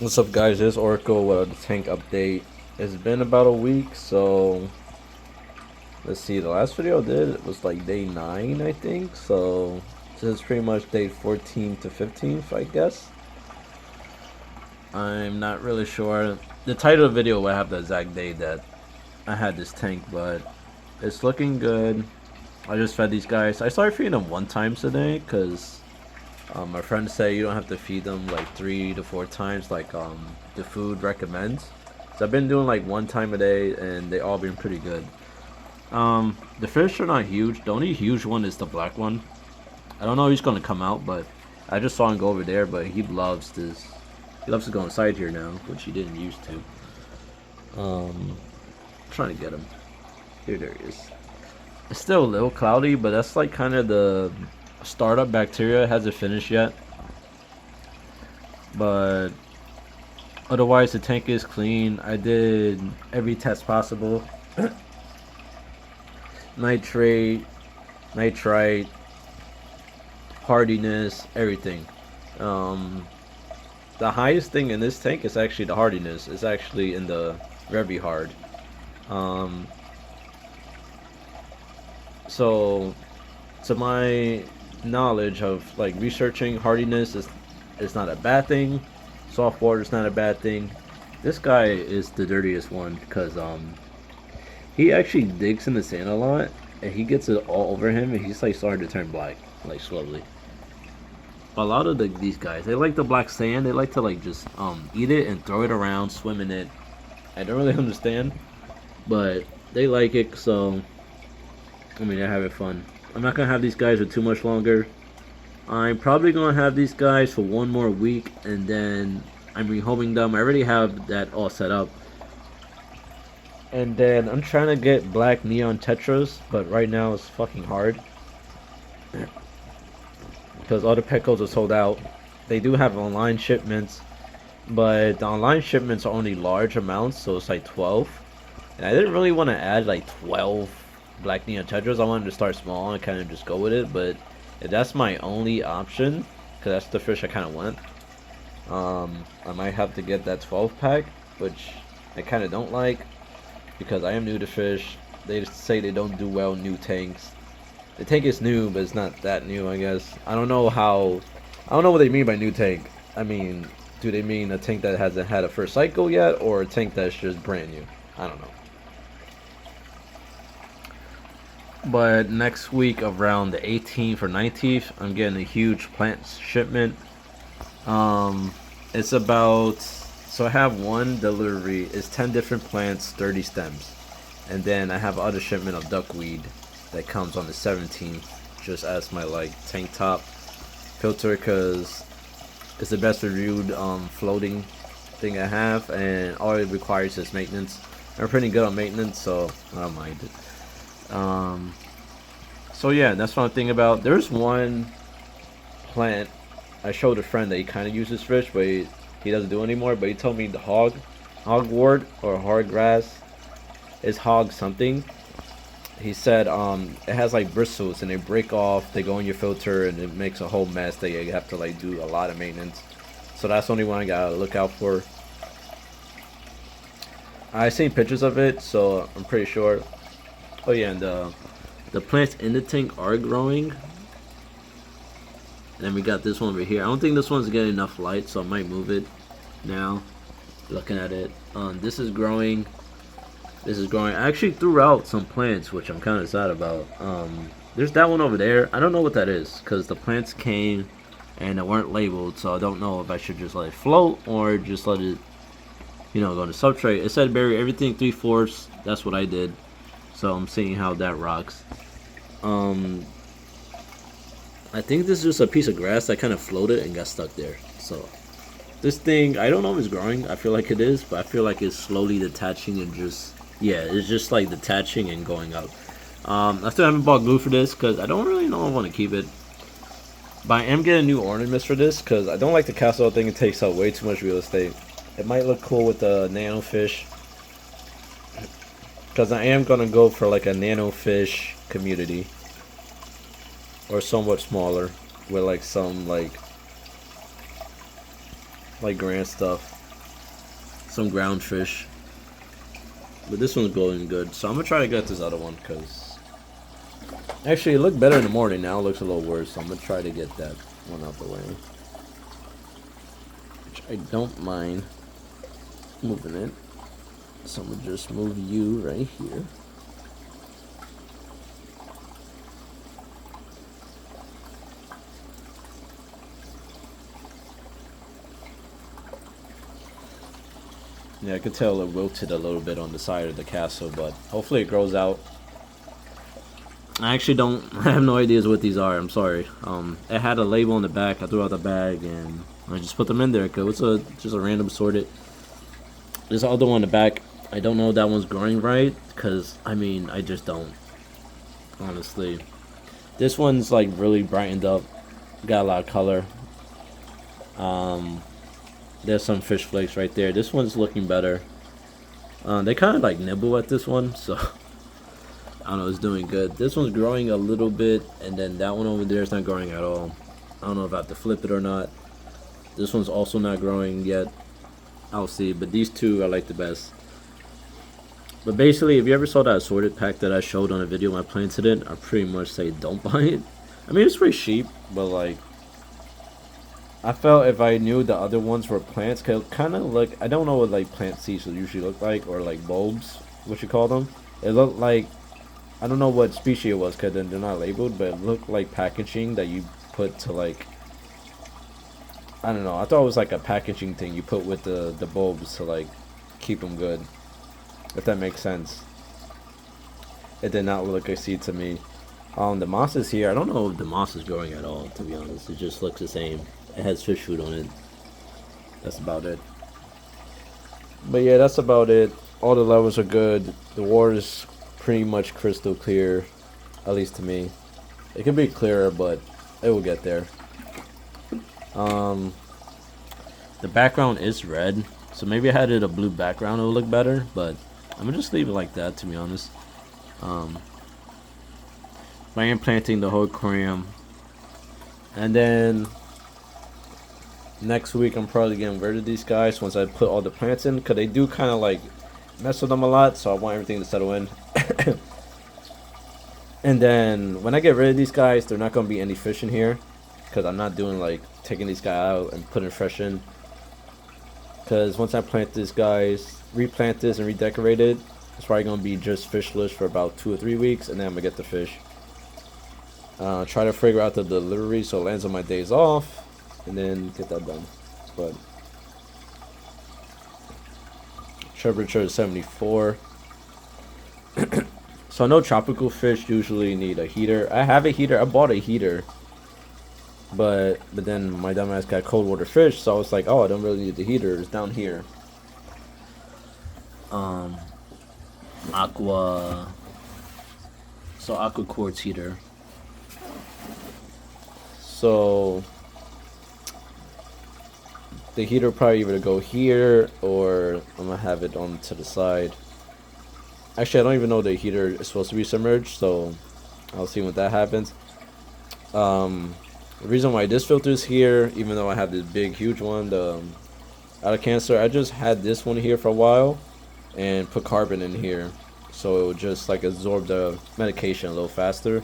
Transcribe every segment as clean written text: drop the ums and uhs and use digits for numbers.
What's up, guys? This is Oracle with a tank update. It's been about a week, so let's see. The last video I did was like day 9, I think. So this is pretty much day 14 to 15th, I guess. I'm not really sure. The title of the video will have the exact day that I had this tank, but it's looking good. I just fed these guys. I started feeding them one time today because my friends say you don't have to feed them like 3 to 4 times like the food recommends. So I've been doing like one time a day, and they all been pretty good. The fish are not huge. The only huge one is the black one. I don't know if he's gonna come out, but I just saw him go over there. But he loves this. He loves to go inside here now, which he didn't used to. Trying to get him. Here, there he is. It's still a little cloudy, but that's like kind of the startup bacteria. It hasn't finished yet, but otherwise the tank is clean. I did every test possible. Nitrate, nitrite, hardiness, everything. The highest thing in this tank is actually the hardiness. It's actually in the very hard. Um, so to my knowledge of like researching, hardiness is not a bad thing. Soft water is not a bad thing. This guy is the dirtiest one because he actually digs in the sand a lot, and he gets it all over him, and he's like starting to turn black like slowly. A lot of these guys, they like the black sand. They like to like just eat it and throw it around, swim in it. I don't really understand, but they like it. So I mean, they're having fun. I'm not gonna have these guys for too much longer. I'm probably gonna have these guys for one more week, and then I'm rehoming them. I already have that all set up, and then I'm trying to get black neon tetras, but right now it's fucking hard because all the Peckos are sold out. They do have online shipments, but the online shipments are only large amounts, so it's like 12. And I didn't really want to add like 12 black neon tetras. I wanted to start small and kind of just go with it, but if that's my only option, because that's the fish I kind of want, I might have to get that 12 pack, which I kind of don't like because I am new to fish. They say they don't do well new tanks. The tank is new, but it's not that new, I guess. I don't know what they mean by new tank. I mean, do they mean a tank that hasn't had a first cycle yet, or a tank that's just brand new? I don't know. But next week around the 18th or 19th, I'm getting a huge plant shipment. It's about, so I have one delivery. It's 10 different plants, 30 stems, and then I have other shipment of duckweed that comes on the 17th, just as my like tank top filter, because it's the best reviewed floating thing I have, and all it requires is maintenance. I'm pretty good on maintenance, so I don't mind it. So yeah, that's what I'm thinking about. There's one plant I showed a friend that he kind of uses fish, but he doesn't do it anymore. But he told me the hogwort or hog grass is hog something. He said it has like bristles and they break off, they go in your filter, and it makes a whole mess that you have to like do a lot of maintenance. So that's the only one I gotta look out for. I seen pictures of it, so I'm pretty sure. Oh yeah, and the plants in the tank are growing. And then we got this one over here. I don't think this one's getting enough light, so I might move it now. Looking at it, this is growing. This is growing. I actually threw out some plants, which I'm kind of sad about. There's that one over there. I don't know what that is because the plants came and they weren't labeled, so I don't know if I should just let it float or just let it, go to substrate. It said bury everything 3/4. That's what I did. So I'm seeing how that rocks. I think this is just a piece of grass that kind of floated and got stuck there. So this thing, I don't know if it's growing. I feel like it is, but I feel like it's slowly detaching and just, yeah, it's just like detaching and going up. I still haven't bought glue for this because I don't really know if I want to keep it. But I am getting new ornaments for this because I don't like the castle thing. It takes up way too much real estate. It might look cool with the nano fish, because I am going to go for like a nano fish community, or somewhat smaller, with like some like grand stuff. some ground fish. But this one's going good. So I'm going to try to get this other one because... Actually, it looked better in the morning. Now it looks a little worse. So I'm going to try to get that one out the way. Which I don't mind moving it. So I'm going to just move you right here. Yeah, I could tell it wilted a little bit on the side of the castle, but hopefully it grows out. I actually I have no ideas what these are, I'm sorry. It had a label on the back, I threw out the bag, and I just put them in there, because it's just a random sorted. There's other one in the back, I don't know if that one's growing right, because, I mean, I just don't, honestly. This one's, like, really brightened up, got a lot of color. There's some fish flakes right there. This one's looking better. They kind of like nibble at this one, so I don't know, it's doing good. This one's growing a little bit, and then that one over there is not growing at all. I don't know if I have to flip it or not. This one's also not growing yet. I'll see, but these two I like the best. But basically, if you ever saw that assorted pack that I showed on a video when I planted it, I pretty much say don't buy it. I mean, it's pretty cheap, but like, I felt if I knew the other ones were plants, cause kind of look, I don't know what like plant seeds would usually look like, or like bulbs, what you call them. It looked like, I don't know what species it was, cause they're not labeled, but it looked like packaging that you put to like, I don't know. I thought it was like a packaging thing you put with the bulbs to like keep them good, if that makes sense. It did not look like a seed to me. The moss is here. I don't know if the moss is growing at all, to be honest. It just looks the same. It has fish food on it. That's about it. But yeah, that's about it. All the levels are good. The water is pretty much crystal clear, at least to me. It can be clearer, but it will get there. The background is red, so maybe I had it a blue background, it would look better, but I'm gonna just leave it like that, to be honest. I am planting the whole aquarium, and then next week I'm probably getting rid of these guys once I put all the plants in, because they do kind of like mess with them a lot, so I want everything to settle in. And then when I get rid of these guys, they're not going to be any fish in here, because I'm not doing like taking these guys out and putting fresh in, because once I plant these guys, replant this and redecorate it, it's probably going to be just fishless for about 2 or 3 weeks, and then I'm going to get the fish. Try to figure out the delivery so it lands on my days off, and then get that done. But temperature is 74. So I know tropical fish usually need a heater. I have a heater. I bought a heater, but then my dumbass got cold water fish, so I was like, oh, I don't really need the heater. It's down here. Aqua quartz heater. So the heater probably either go here, or I'm gonna have it on to the side. Actually, I don't even know the heater is supposed to be submerged, so I'll see when that happens. The reason why this filter is here, even though I have this big huge one, the out of cancer, I just had this one here for a while and put carbon in here, so it would just like absorb the medication a little faster.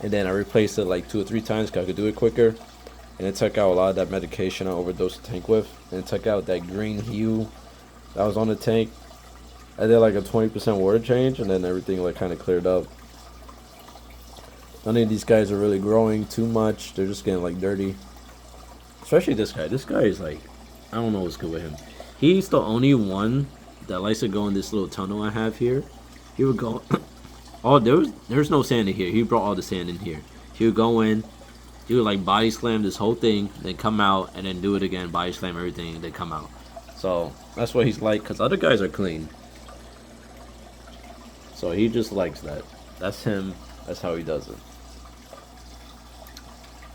And then I replaced it like 2 or 3 times because I could do it quicker. And it took out a lot of that medication I overdosed the tank with. And it took out that green hue that was on the tank. I did like a 20% water change, and then everything like kind of cleared up. None of these guys are really growing too much. They're just getting like dirty. Especially this guy. This guy is like, I don't know what's good with him. He's the only one that likes to go in this little tunnel I have here. He would go... Oh, there's no sand in here. He brought all the sand in here. He would go in, he would like body slam this whole thing, then come out, and then do it again, body slam everything, then come out. So that's what he's like, because other guys are clean. So he just likes that. That's him. That's how he does it.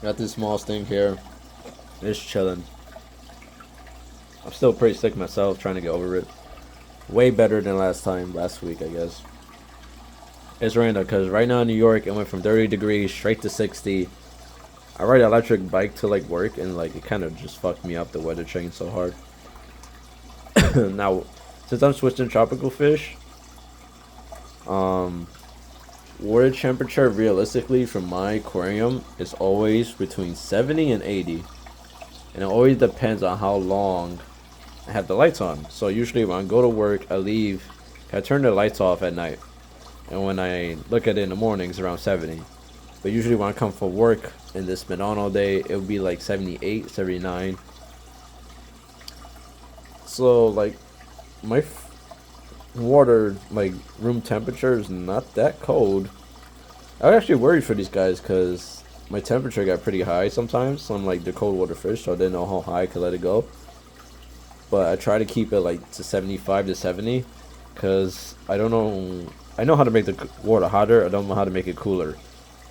Got this small thing here. It's chilling. I'm still pretty sick myself, trying to get over it. Way better than last week, I guess. It's random because right now in New York it went from 30 degrees straight to 60. I ride an electric bike to like work, and like it kind of just fucked me up. The weather changed so hard. Now, since I'm switching tropical fish, um, water temperature realistically from my aquarium is always between 70 and 80. And it always depends on how long I have the lights on. So usually when I go to work, I leave, I turn the lights off at night. And when I look at it in the morning, it's around 70. But usually when I come for work and it's been on all day, it would be like 78, 79. So like my water, like room temperature is not that cold. I was actually worried for these guys because my temperature got pretty high sometimes on like the cold water fish, so I didn't know how high I could let it go. But I try to keep it like to 75 to 70 because I don't know. I know how to make the water hotter. I don't know how to make it cooler,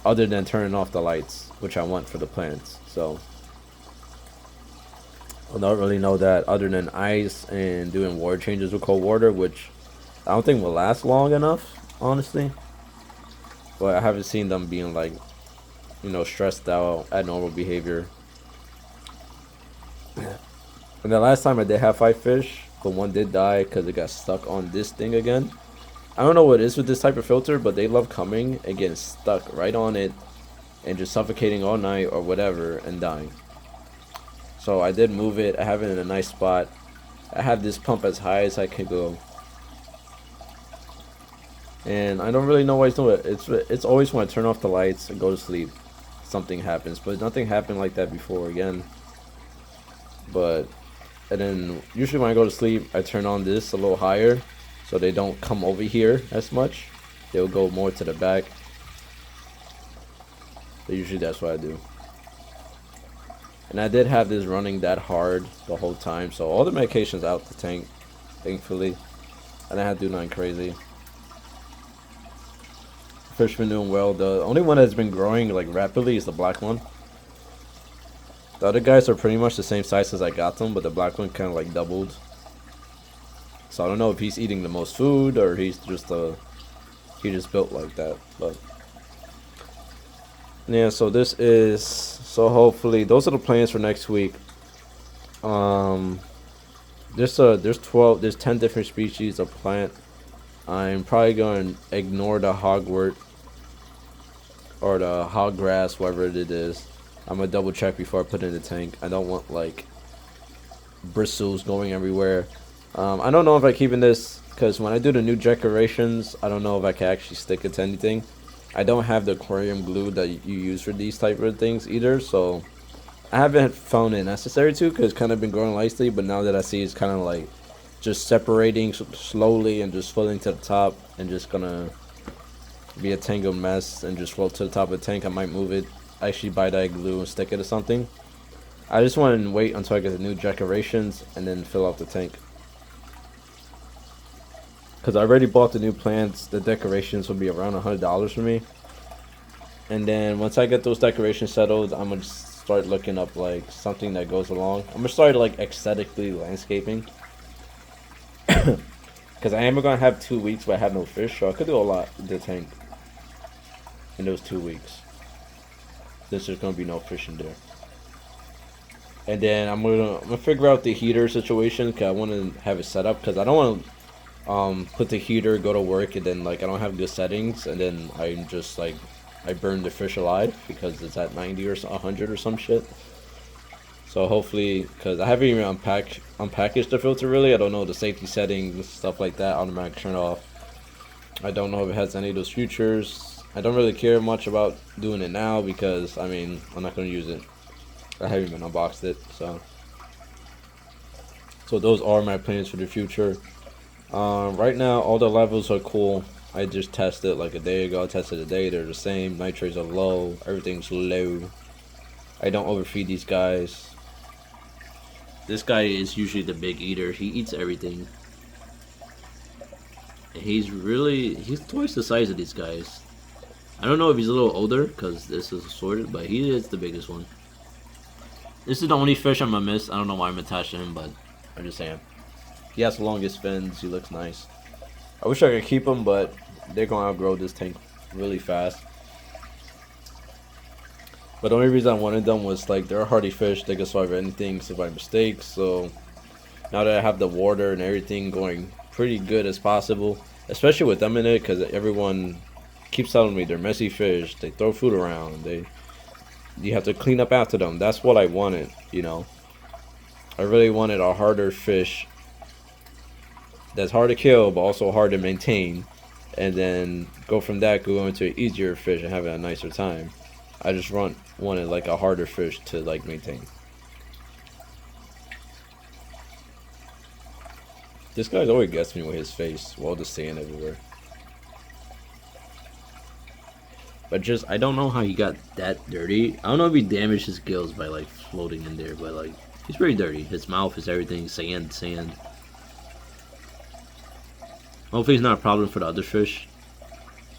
other than turning off the lights, which I want for the plants. So I don't really know that other than ice and doing water changes with cold water, which I don't think will last long enough, honestly. But I haven't seen them being like, you know, stressed out at normal behavior. And the last time I did have 5 fish, but one did die because it got stuck on this thing again. I don't know what it is with this type of filter, but they love coming and getting stuck right on it and just suffocating all night or whatever and dying. So I did move it. I have it in a nice spot. I have this pump as high as I can go. And I don't really know why it's doing it. It's always when I turn off the lights and go to sleep, something happens. But nothing happened like that before again. But, and then usually when I go to sleep, I turn on this a little higher so they don't come over here as much. They'll go more to the back. But usually that's what I do. And I did have this running that hard the whole time, so all the medication's out the tank, thankfully. I didn't have to do nothing crazy. Fish been doing well. The only one that's been growing like rapidly is the black one. The other guys are pretty much the same size as I got them, but the black one kind of like doubled. So I don't know if he's eating the most food or he's just he just built like that. But yeah, so hopefully those are the plans for next week. There's 10 different species of plant. I'm probably going to ignore the hogwort or the hog grass, whatever it is. I'm gonna double check before I put it in the tank. I don't want like bristles going everywhere. I don't know if I keep in this because when I do the new decorations, I don't know if I can actually stick it to anything. I don't have the aquarium glue that you use for these type of things either, so I haven't found it necessary to because it's kind of been growing nicely. But now that I see it's kind of like just separating slowly and just floating to the top and just gonna be a tangled mess and just float to the top of the tank, I might move it, actually buy that glue and stick it to something. I just want to wait until I get the new decorations and then fill out the tank. Because I already bought the new plants, the decorations will be around $100 for me. And then once I get those decorations settled, I'm going to start looking up like something that goes along. I'm going to start like aesthetically landscaping. Because I am going to have 2 weeks where I have no fish, so I could do a lot in the tank in those 2 weeks. There's going to be no fish in there. And then I'm gonna figure out the heater situation because I want to have it set up because I don't want to put the heater, go to work, and then like I don't have good settings, and then I'm just like I burn the fish alive because it's at 90 or 100 or some shit. So hopefully, because I haven't even unpackaged the filter really, I don't know the safety settings, stuff like that, automatic turn off. I don't know if it has any of those features. I don't really care much about doing it now because I mean I'm not gonna use it. I haven't even unboxed it, so those are my plans for the future. Right now, all the levels are cool. I just tested like a day ago. I tested today. They're the same. Nitrates are low. Everything's low. I don't overfeed these guys. This guy is usually the big eater. He eats everything. And he's twice the size of these guys. I don't know if he's a little older because this is assorted, but he is the biggest one. This is the only fish I'm gonna miss. I don't know why I'm attached to him, but I'm just saying. He has the longest fins. He looks nice. I wish I could keep him, but they're gonna outgrow this tank really fast. But the only reason I wanted them was like they're a hardy fish. They can survive anything, survive mistakes. So now that I have the water and everything going pretty good as possible, especially with them in it, because everyone keeps telling me they're messy fish. They throw food around. You have to clean up after them. That's what I wanted, you know. I really wanted a harder fish that's hard to kill but also hard to maintain, and then go from that go into an easier fish and having a nicer time. I just wanted like a harder fish to like maintain. This guy's always gets me with his face, while just sand everywhere. But just I don't know how he got that dirty. I don't know if he damaged his gills by like floating in there, but like he's pretty dirty. His mouth is everything sand. Hopefully he's not a problem for the other fish.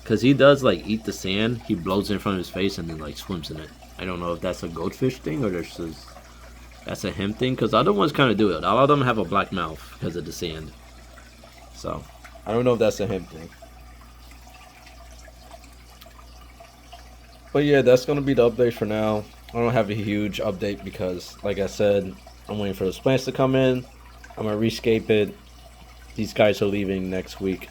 Cause he does like eat the sand. He blows it in front of his face and then like swims in it. I don't know if that's a goldfish thing or that's a him thing. Cause other ones kind of do it. A lot of them have a black mouth because of the sand. So I don't know if that's a him thing. But yeah, that's gonna be the update for now. I don't have a huge update because, like I said, I'm waiting for those plants to come in. I'm gonna rescape it. These guys are leaving next week.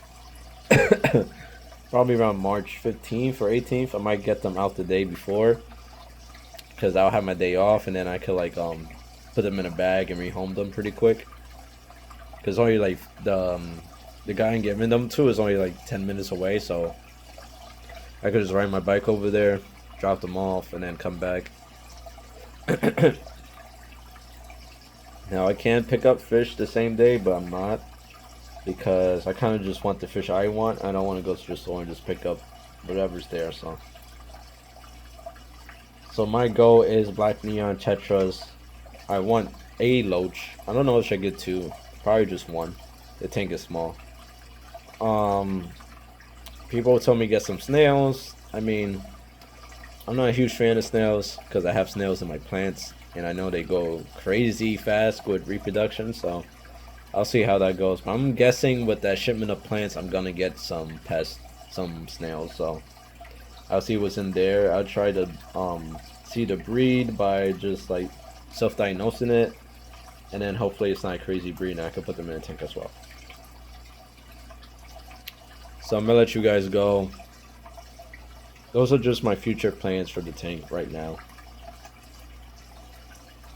Probably around March 15th or 18th. I might get them out the day before, because I'll have my day off, and then I could like put them in a bag and rehome them pretty quick. Because only like the guy I'm giving them to is only like 10 minutes away, so I could just ride my bike over there, drop them off, and then come back. Now I can pick up fish the same day, but I'm not, because I kind of just want the fish I want. I don't want to go to the store and just pick up whatever's there. So my goal is black neon tetras. I want a loach. I don't know if I should get two. Probably just one. The tank is small. People told me to get some snails. I mean, I'm not a huge fan of snails because I have snails in my plants, and I know they go crazy fast with reproduction, so I'll see how that goes. But I'm guessing with that shipment of plants, I'm gonna get some snails, so I'll see what's in there. I'll try to see the breed by just like self-diagnosing it, and then hopefully it's not a crazy breed and I can put them in a tank as well. So I'm gonna let you guys go. Those are just my future plans for the tank right now.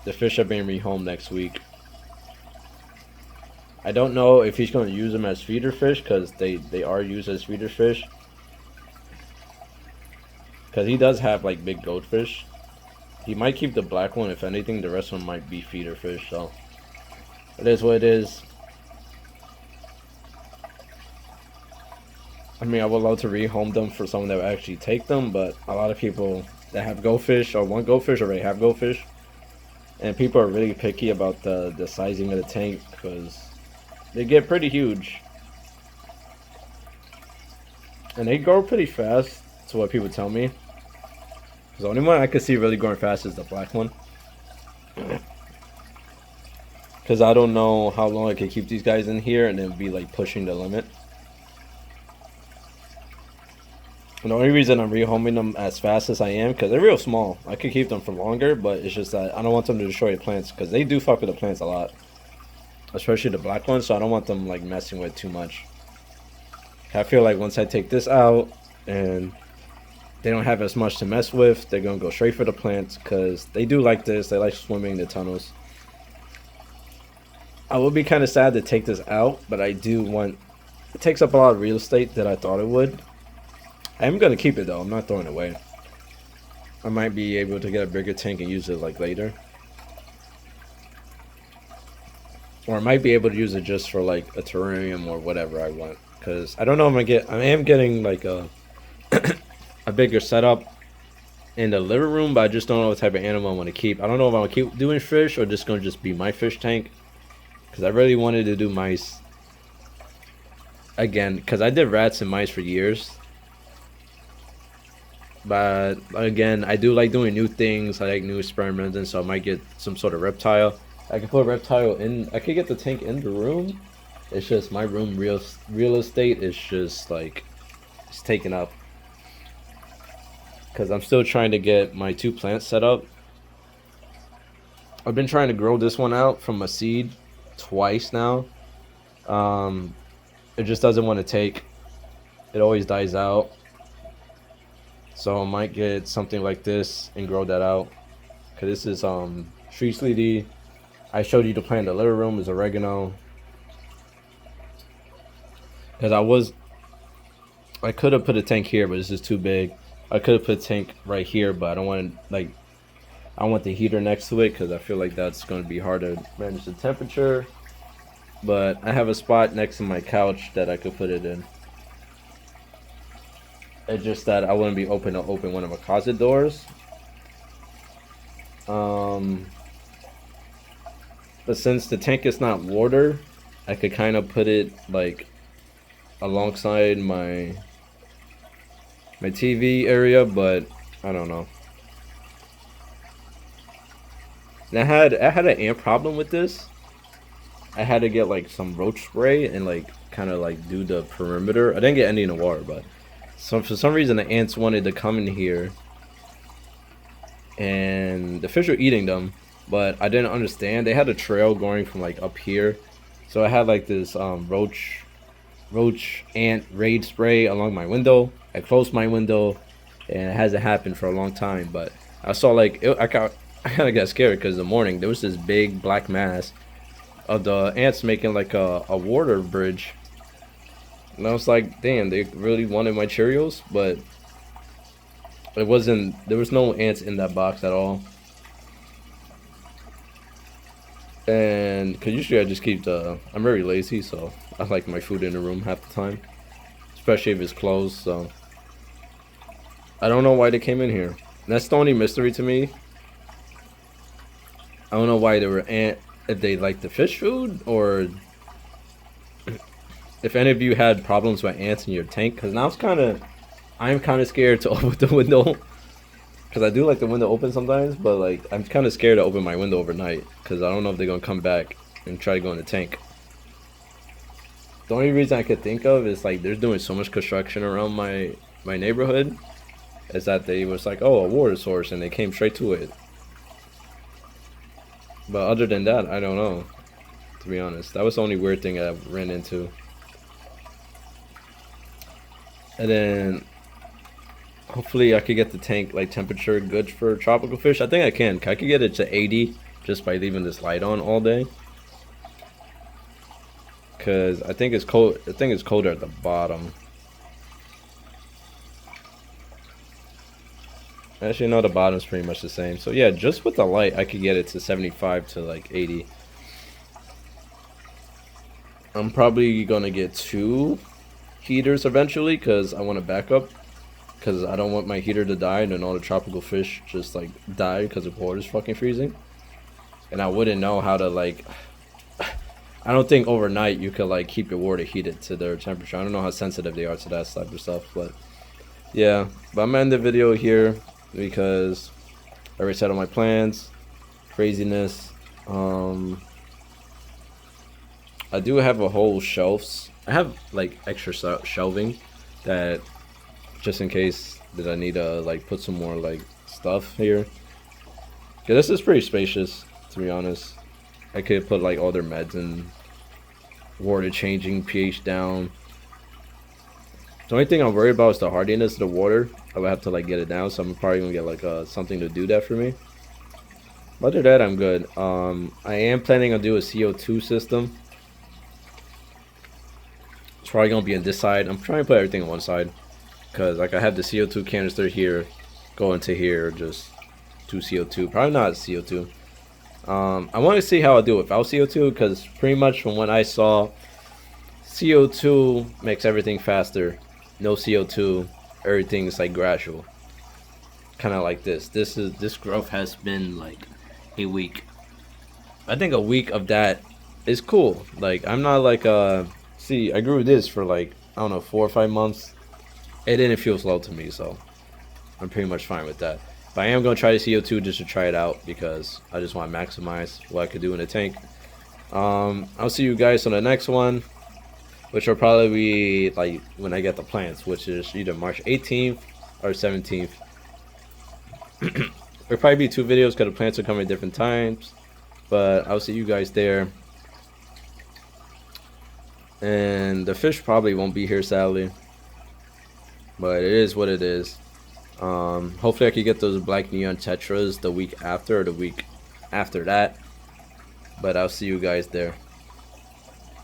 The fish are being rehomed next week. I don't know if he's going to use them as feeder fish, because they are used as feeder fish. Because he does have like big goldfish. He might keep the black one. If anything, the rest of them might be feeder fish. So it is what it is. I mean, I would love to rehome them for someone that would actually take them, but a lot of people that have goldfish or want goldfish already have goldfish. And people are really picky about the sizing of the tank, because they get pretty huge. And they grow pretty fast, to what people tell me. The only one I could see really growing fast is the black one. Because I don't know how long I could keep these guys in here and then be like pushing the limit. And the only reason I'm rehoming them as fast as I am, because they're real small. I could keep them for longer, but it's just that I don't want them to destroy the plants, because they do fuck with the plants a lot. Especially the black ones, so I don't want them like messing with too much. I feel like once I take this out and they don't have as much to mess with, they're going to go straight for the plants, because they do like this. They like swimming in the tunnels. I would be kind of sad to take this out, but I do want... It takes up a lot of real estate that I thought it would. I am going to keep it though. I'm not throwing it away. I might be able to get a bigger tank and use it like later. Or I might be able to use it just for like a terrarium or whatever I want. Because I don't know if I am getting like a a bigger setup in the living room, but I just don't know what type of animal I want to keep. I don't know if I want to keep doing fish or just going to just be my fish tank. Because I really wanted to do mice. Again, because I did rats and mice for years. But again, I do like doing new things. I like new experiments, and so I might get some sort of reptile. I can put a reptile in. I could get the tank in the room. It's just my room real estate is just like it's taken up. Because I'm still trying to get my 2 plants set up. I've been trying to grow this one out from a seed twice now. It just doesn't want to take. It always dies out. So I might get something like this and grow that out. Cause this is street sleety. I showed you the plant in the living room is oregano. Cause I could have put a tank here, but this is too big. I could have put a tank right here, but I don't want to like. I want the heater next to it because I feel like that's going to be hard to manage the temperature. But I have a spot next to my couch that I could put it in. It's just that I wouldn't be open to open one of my closet doors. But since the tank is not water, I could kind of put it like alongside my TV area, but I don't know. And I had an ant problem with this. I had to get like some roach spray and like kind of like do the perimeter. I didn't get any in the water, but for some reason the ants wanted to come in here, and the fish were eating them. But I didn't understand. They had a trail going from like up here, so I had like this roach ant raid spray along my window. I closed my window, and it hasn't happened for a long time. But I saw like I kind of got scared because in the morning there was this big black mass of the ants making like a water bridge, and I was like, damn, they really wanted my Cheerios. But it wasn't. There was no ants in that box at all. And because usually I just keep I'm very lazy, so I like my food in the room half the time, especially if it's closed. So I don't know why they came in here. And that's the only mystery to me. I don't know why they were if they like the fish food, or if any of you had problems with ants in your tank. Because now I'm kind of scared to open the window. Because I do like the window open sometimes, but like I'm kind of scared to open my window overnight because I don't know if they're gonna come back and try to go in the tank. The only reason I could think of is like they're doing so much construction around my neighborhood, is that they was like, oh, a water source, and they came straight to it. But other than that, I don't know, to be honest. That was the only weird thing I ran into. And then hopefully I could get the tank like temperature good for tropical fish. I think I can. I could get it to 80 just by leaving this light on all day. Cause I think it's cold. I think it's colder at the bottom. Actually, no, the bottom's pretty much the same. So yeah, just with the light, I could get it to 75 to like 80. I'm probably gonna get 2 heaters eventually because I want to back up. Because I don't want my heater to die and then all the tropical fish just like die because the water's fucking freezing. And I wouldn't know how to like. I don't think overnight you could like keep your water heated to their temperature. I don't know how sensitive they are to that type of stuff, but yeah. But I'm gonna end the video here because I already said all my plans, craziness. I do have a whole shelves. I have like extra shelving that just in case that I need to like put some more like stuff here. Cause this is pretty spacious, to be honest. I could put like all their meds and water changing, pH down. The only thing I'm worried about is the hardiness of the water. I would have to like get it down, so I'm probably gonna get like something to do that for me. But other than that, I'm good. I am planning on do a CO2 system. It's probably gonna be on this side. I'm trying to put everything on one side. Because like I have the CO2 canister here, go into here, just do CO2. Probably not CO2. I want to see how I do it without CO2, because pretty much from what I saw, CO2 makes everything faster. No CO2, everything's like gradual. Kind of like this. This growth has been like a week. I think a week of that is cool. Like I'm not like see, I grew this for like I don't know 4 or 5 months. It didn't feel slow to me, so I'm pretty much fine with that. But I am going to try the CO2 just to try it out because I just want to maximize what I could do in the tank. I'll see you guys on the next one, which will probably be like when I get the plants, which is either March 18th or 17th. There'll probably be 2 videos because the plants are coming at different times. But I'll see you guys there. And the fish probably won't be here, sadly. But it is what it is. Hopefully I could get those black neon tetras the week after or the week after that. But I'll see you guys there.